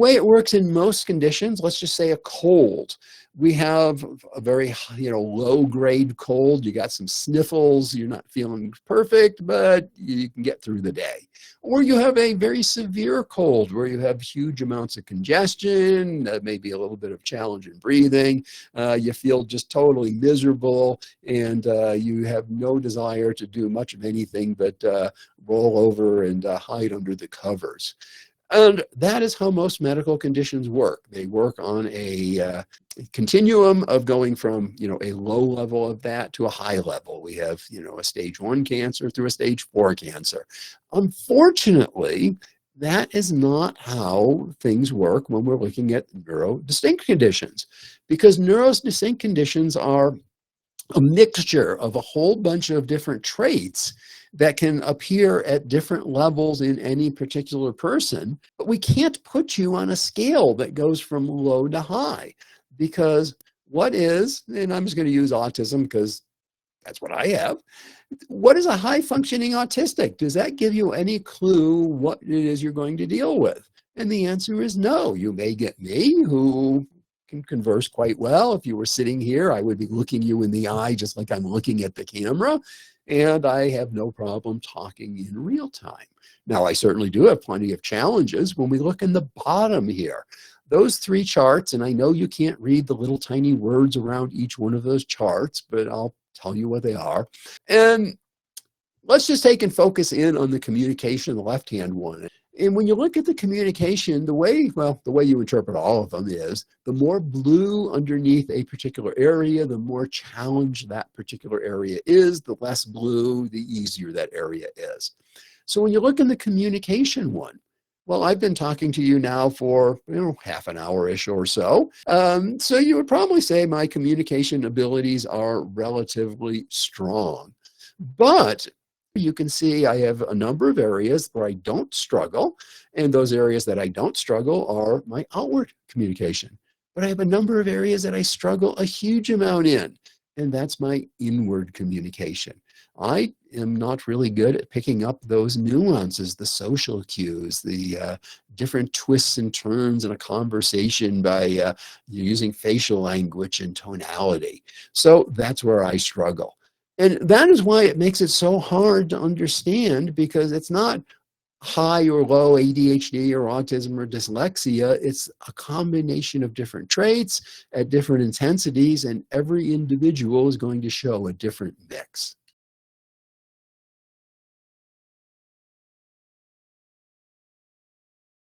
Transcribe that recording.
way it works in most conditions, let's just say a cold. We have a very, low grade cold. You got some sniffles. You're not feeling perfect, but you can get through the day. Or you have a very severe cold where you have huge amounts of congestion, maybe a little bit of challenge in breathing. You feel just totally miserable, and you have no desire to do much of anything but roll over and hide under the covers. And that is how most medical conditions work. They work on a continuum of going from, a low level of that to a high level. We have, a stage 1 cancer through a stage 4 cancer. Unfortunately, that is not how things work when we're looking at neurodistinct conditions, because neurodistinct conditions are a mixture of a whole bunch of different traits that can appear at different levels in any particular person, but we can't put you on a scale that goes from low to high, because what is, and I'm just going to use autism because that's what I have, what is a high functioning autistic? Does that give you any clue what it is you're going to deal with? And the answer is no. You may get me, who can converse quite well. If you were sitting here, I would be looking you in the eye just like I'm looking at the camera, and I have no problem talking in real time. Now, I certainly do have plenty of challenges. When we look in the bottom here, those 3 charts, and I know you can't read the little tiny words around each one of those charts, but I'll tell you what they are. And let's just take and focus in on the communication, the left-hand one. And when you look at the communication, the way you interpret all of them is the more blue underneath a particular area, the more challenged that particular area is, the less blue, the easier that area is. So when you look in the communication one, well, I've been talking to you now for, half an hour-ish or so. So you would probably say my communication abilities are relatively strong. But you can see I have a number of areas where I don't struggle, and those areas that I don't struggle are my outward communication. But I have a number of areas that I struggle a huge amount in, and that's my inward communication. I am not really good at picking up those nuances, the social cues, the different twists and turns in a conversation by using facial language and tonality. So that's where I struggle. And that is why it makes it so hard to understand, because it's not high or low ADHD or autism or dyslexia. It's a combination of different traits at different intensities, and every individual is going to show a different mix.